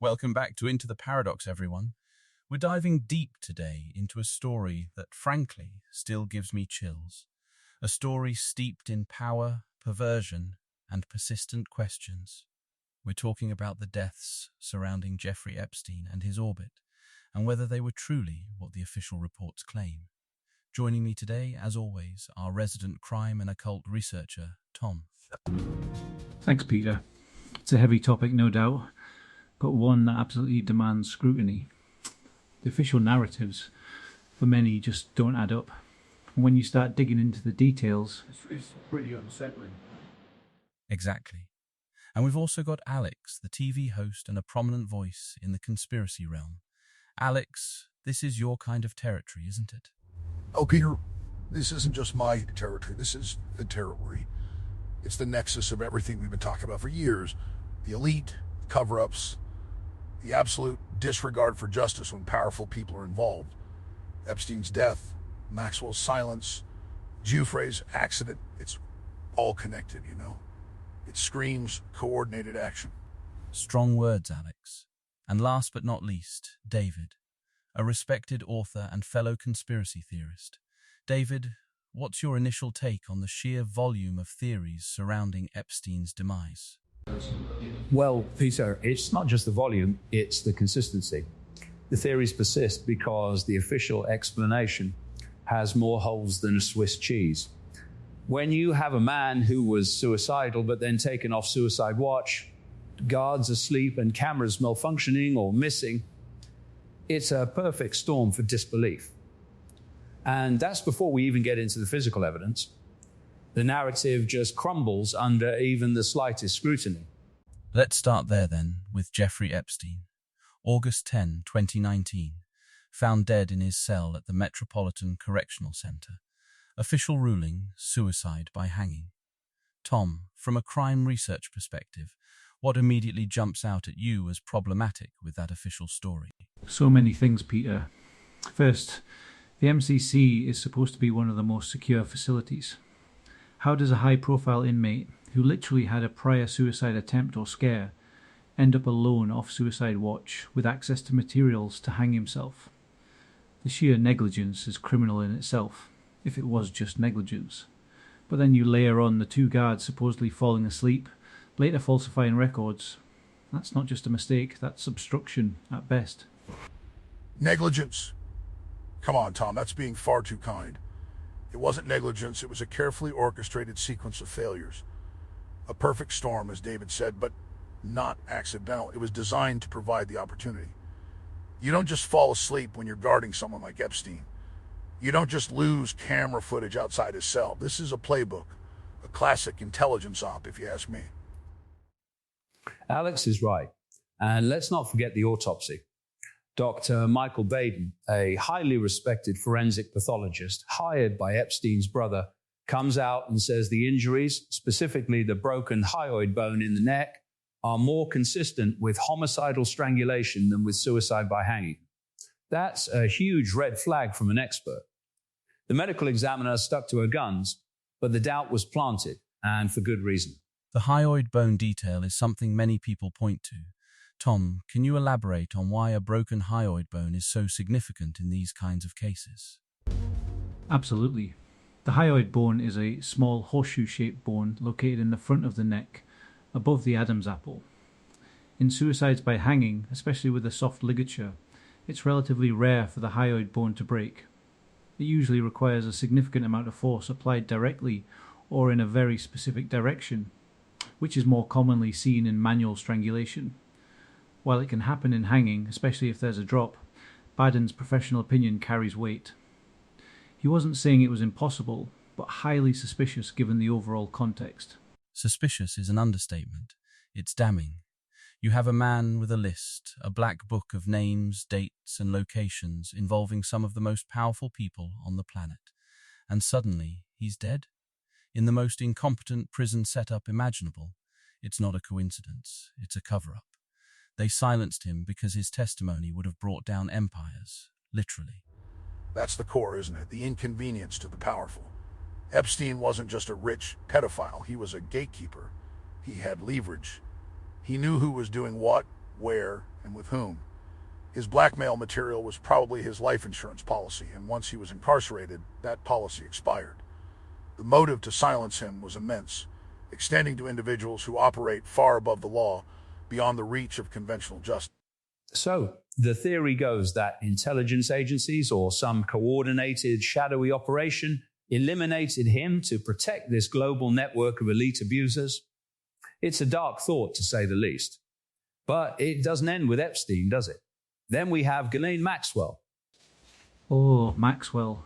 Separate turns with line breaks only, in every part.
Welcome back to Into the Paradox, everyone. We're diving deep today into a story that, frankly, still gives me chills. A story steeped in power, perversion, and persistent questions. We're talking about the deaths surrounding Jeffrey Epstein and his orbit, and whether they were truly what the official reports claim. Joining me today, as always, our resident crime and occult researcher, Tom.
Thanks, Peter. It's a heavy topic, no doubt, but one that absolutely demands scrutiny. The official narratives, for many, just don't add up. And when you start digging into the details,
it's pretty unsettling.
Exactly. And we've also got Alex, the TV host and a prominent voice in the conspiracy realm. Alex, this is your kind of territory, isn't it?
Oh, Peter, this isn't just my territory. This is the territory. It's the nexus of everything we've been talking about for years. The elite, cover-ups, the absolute disregard for justice when powerful people are involved. Epstein's death, Maxwell's silence, Giuffre's accident. It's all connected, you know. It screams coordinated action.
Strong words, Alex. And last but not least, David, a respected author and fellow conspiracy theorist. David, what's your initial take on the sheer volume of theories surrounding Epstein's demise?
Well, Peter, it's not just the volume, it's the consistency. The theories persist because the official explanation has more holes than a Swiss cheese. When you have a man who was suicidal but then taken off suicide watch, guards asleep and cameras malfunctioning or missing, it's a perfect storm for disbelief. And that's before we even get into the physical evidence. The narrative just crumbles under even the slightest scrutiny.
Let's start there then with Jeffrey Epstein. August 10, 2019, found dead in his cell at the Metropolitan Correctional Center. Official ruling, suicide by hanging. Tom, from a crime research perspective, what immediately jumps out at you as problematic with that official story?
so many things, Peter. First, the MCC is supposed to be one of the most secure facilities. How does a high-profile inmate who literally had a prior suicide attempt or scare end up alone off suicide watch with access to materials to hang himself? The sheer negligence is criminal in itself, if it was just negligence. But then you layer on the two guards supposedly falling asleep, later falsifying records. That's not just a mistake, that's obstruction at best.
Negligence. Come on, Tom, that's being far too kind. It wasn't negligence, it was a carefully orchestrated sequence of failures. A perfect storm, as David said, but not accidental. It was designed to provide the opportunity. You don't just fall asleep when you're guarding someone like Epstein. You don't just lose camera footage outside his cell. This is a playbook, a classic intelligence op, if you ask me.
Alex is right. And let's not forget the autopsy. Dr. Michael Baden, a highly respected forensic pathologist hired by Epstein's brother, comes out and says the injuries, specifically the broken hyoid bone in the neck, are more consistent with homicidal strangulation than with suicide by hanging. That's a huge red flag from an expert. The medical examiner stuck to her guns, but the doubt was planted, and for good reason.
The hyoid bone detail is something many people point to. Tom, can you elaborate on why a broken hyoid bone is so significant in these kinds of cases?
Absolutely. The hyoid bone is a small horseshoe-shaped bone located in the front of the neck, above the Adam's apple. In suicides by hanging, especially with a soft ligature, it's relatively rare for the hyoid bone to break. It usually requires a significant amount of force applied directly or in a very specific direction, which is more commonly seen in manual strangulation. While it can happen in hanging, especially if there's a drop, Baden's professional opinion carries weight. He wasn't saying it was impossible, but highly suspicious given the overall context.
Suspicious is an understatement. It's damning. You have a man with a list, a black book of names, dates, and locations involving some of the most powerful people on the planet. And suddenly, he's dead? In the most incompetent prison setup imaginable. It's not a coincidence. It's a cover-up. They silenced him because his testimony would have brought down empires, literally.
That's the core, isn't it? The inconvenience to the powerful. Epstein wasn't just a rich pedophile. He was a gatekeeper. He had leverage. He knew who was doing what, where, and with whom. His blackmail material was probably his life insurance policy, and once he was incarcerated, that policy expired. The motive to silence him was immense, extending to individuals who operate far above the law, beyond the reach of conventional justice.
So, the theory goes that intelligence agencies or some coordinated shadowy operation eliminated him to protect this global network of elite abusers. It's a dark thought, to say the least. But it doesn't end with Epstein, does it? Then we have Ghislaine Maxwell.
Oh, Maxwell.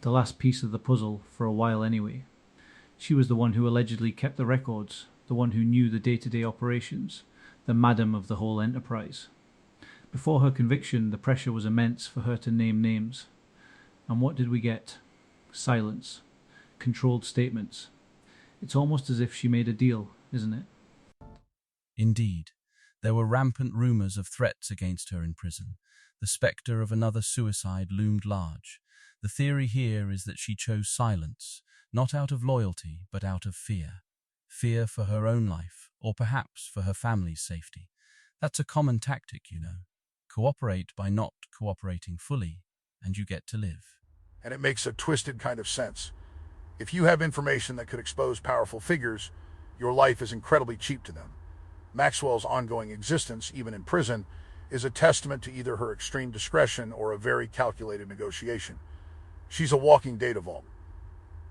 The last piece of the puzzle, for a while anyway. She was the one who allegedly kept the records, the one who knew the day-to-day operations, the madam of the whole enterprise. Before her conviction, the pressure was immense for her to name names. And what did we get? Silence. Controlled statements. It's almost as if she made a deal, isn't it?
Indeed. There were rampant rumors of threats against her in prison. The spectre of another suicide loomed large. The theory here is that she chose silence, not out of loyalty, but out of fear. Fear for her own life, or perhaps for her family's safety. That's a common tactic, you know. Cooperate by not cooperating fully, and you get to live.
And it makes a twisted kind of sense. If you have information that could expose powerful figures, your life is incredibly cheap to them. Maxwell's ongoing existence, even in prison, is a testament to either her extreme discretion or a very calculated negotiation. She's a walking data vault.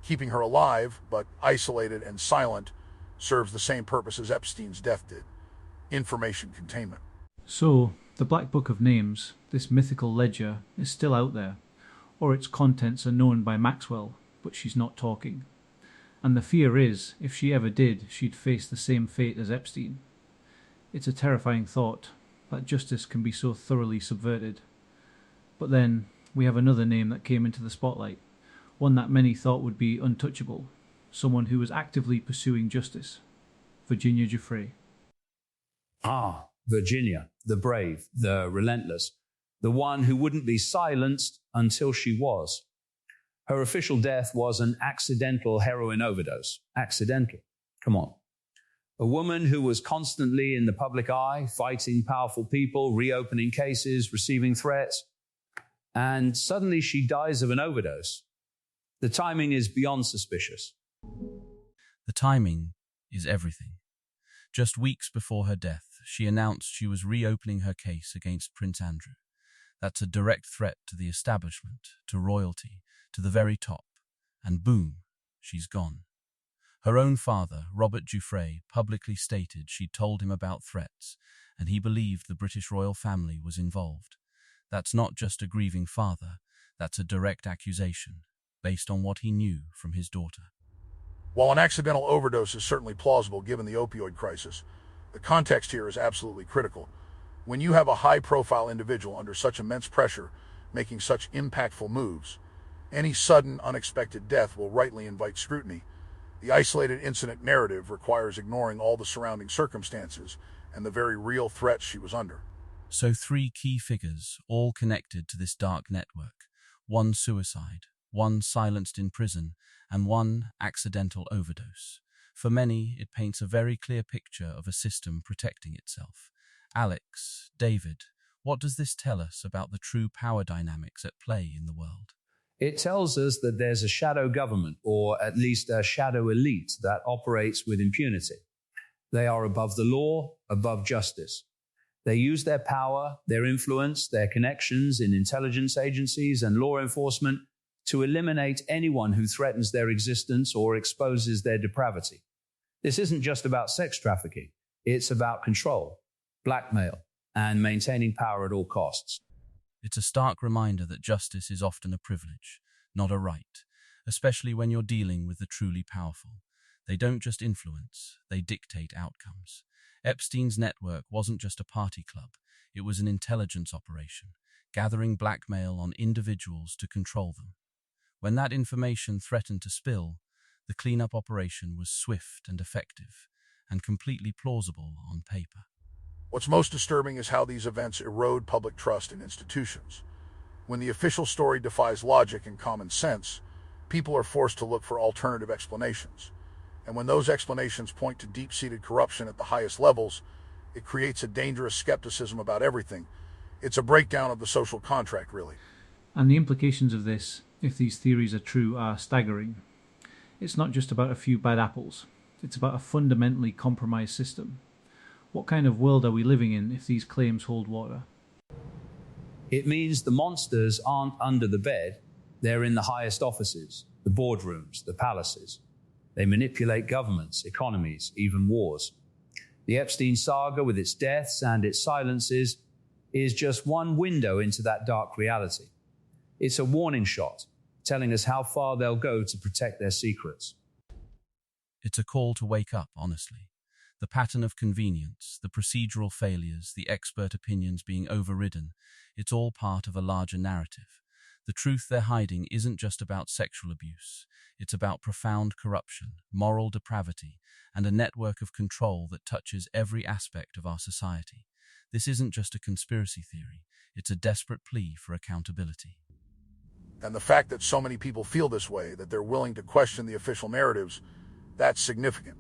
Keeping her alive, but isolated and silent, serves the same purpose as Epstein's death did: information containment.
So, the Black Book of Names, this mythical ledger, is still out there, or its contents are known by Maxwell, but she's not talking. And the fear is, if she ever did, she'd face the same fate as Epstein. It's a terrifying thought, that justice can be so thoroughly subverted. But then, we have another name that came into the spotlight, one that many thought would be untouchable, someone who was actively pursuing justice: Virginia Giuffre.
Ah, Virginia, the brave, the relentless, the one who wouldn't be silenced until she was. Her official death was an accidental heroin overdose. Accidental. Come on. A woman who was constantly in the public eye, fighting powerful people, reopening cases, receiving threats, and suddenly she dies of an overdose. The timing is beyond suspicious.
The timing is everything. Just weeks before her death, she announced she was reopening her case against Prince Andrew. That's a direct threat to the establishment, to royalty, to the very top. And boom, she's gone. Her own father, Robert Giuffre, publicly stated she'd told him about threats, and he believed the British royal family was involved. That's not just a grieving father, that's a direct accusation, based on what he knew from his daughter.
While an accidental overdose is certainly plausible given the opioid crisis, the context here is absolutely critical. When you have a high-profile individual under such immense pressure, making such impactful moves, any sudden, unexpected death will rightly invite scrutiny. The isolated incident narrative requires ignoring all the surrounding circumstances and the very real threats she was under.
So 3 key figures, all connected to this dark network. 1 suicide, 1 silenced in prison, and 1 accidental overdose. For many, it paints a very clear picture of a system protecting itself. Alex, David, what does this tell us about the true power dynamics at play in the world?
It tells us that there's a shadow government, or at least a shadow elite, that operates with impunity. They are above the law, above justice. They use their power, their influence, their connections in intelligence agencies and law enforcement to eliminate anyone who threatens their existence or exposes their depravity. This isn't just about sex trafficking. It's about control, blackmail, and maintaining power at all costs.
It's a stark reminder that justice is often a privilege, not a right, especially when you're dealing with the truly powerful. They don't just influence, they dictate outcomes. Epstein's network wasn't just a party club, it was an intelligence operation, gathering blackmail on individuals to control them. When that information threatened to spill, the cleanup operation was swift and effective, and completely plausible on paper.
What's most disturbing is how these events erode public trust in institutions. When the official story defies logic and common sense, people are forced to look for alternative explanations. And when those explanations point to deep-seated corruption at the highest levels, It creates a dangerous skepticism about everything. It's a breakdown of the social contract, really.
And the implications of this, if these theories are true, are staggering. It's not just about a few bad apples. It's about a fundamentally compromised system. What kind of world are we living in if these claims hold water?
It means the monsters aren't under the bed, they're in the highest offices, the boardrooms, the palaces. They manipulate governments, economies, even wars. The Epstein saga, with its deaths and its silences, is just one window into that dark reality. It's a warning shot, telling us how far they'll go to protect their secrets.
It's a call to wake up, honestly. The pattern of convenience, the procedural failures, the expert opinions being overridden, it's all part of a larger narrative. The truth they're hiding isn't just about sexual abuse. It's about profound corruption, moral depravity, and a network of control that touches every aspect of our society. This isn't just a conspiracy theory. It's a desperate plea for accountability.
And the fact that so many people feel this way, that they're willing to question the official narratives, that's significant.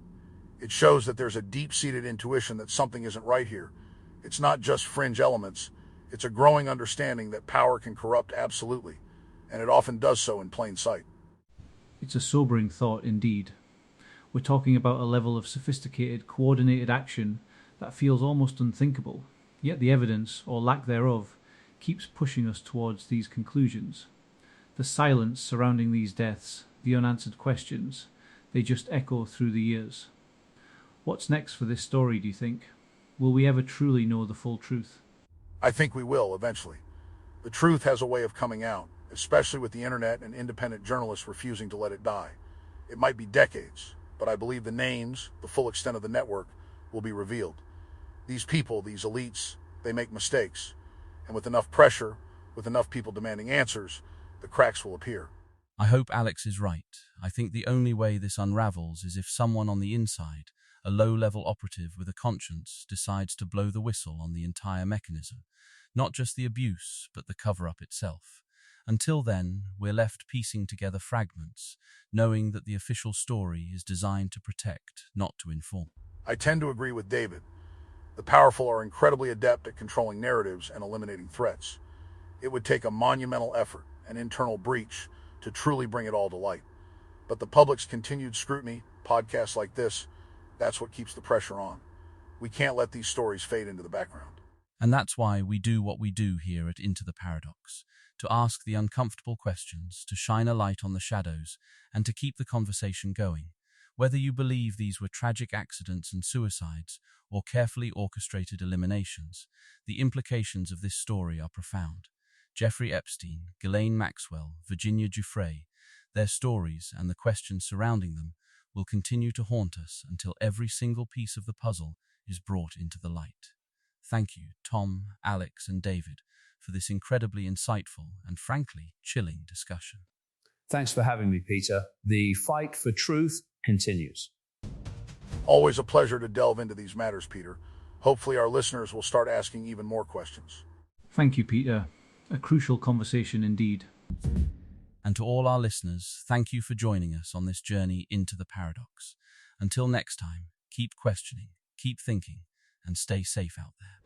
It shows that there's a deep-seated intuition that something isn't right here. It's not just fringe elements. It's a growing understanding that power can corrupt absolutely, and it often does so in plain sight.
It's a sobering thought indeed. We're talking about a level of sophisticated, coordinated action that feels almost unthinkable, yet the evidence, or lack thereof, keeps pushing us towards these conclusions. The silence surrounding these deaths, the unanswered questions, they just echo through the years. What's next for this story, do you think? Will we ever truly know the full truth?
I think we will, eventually. The truth has a way of coming out, especially with the internet and independent journalists refusing to let it die. It might be decades, but I believe the names, the full extent of the network, will be revealed. These people, these elites, they make mistakes. And with enough pressure, with enough people demanding answers, the cracks will appear.
I hope Alex is right. I think the only way this unravels is if someone on the inside, a low-level operative with a conscience, decides to blow the whistle on the entire mechanism. Not just the abuse, but the cover-up itself. Until then, we're left piecing together fragments, knowing that the official story is designed to protect, not to inform.
I tend to agree with David. The powerful are incredibly adept at controlling narratives and eliminating threats. It would take a monumental effort, an internal breach, to truly bring it all to light. But the public's continued scrutiny, podcasts like this, that's what keeps the pressure on. We can't let these stories fade into the background.
And that's why we do what we do here at Into the Paradox, to ask the uncomfortable questions, to shine a light on the shadows, and to keep the conversation going. Whether you believe these were tragic accidents and suicides, or carefully orchestrated eliminations, the implications of this story are profound. Jeffery Epstein, Ghislaine Maxwell, Virginia Giuffre, their stories and the questions surrounding them will continue to haunt us until every single piece of the puzzle is brought into the light. Thank you, Tom, Alex, and David, for this incredibly insightful and frankly chilling discussion.
Thanks for having me, Peter. The fight for truth continues.
Always a pleasure to delve into these matters, Peter. Hopefully our listeners will start asking even more questions.
Thank you, Peter. A crucial conversation indeed.
And to all our listeners, thank you for joining us on this journey into the paradox. Until next time, keep questioning, keep thinking, and stay safe out there.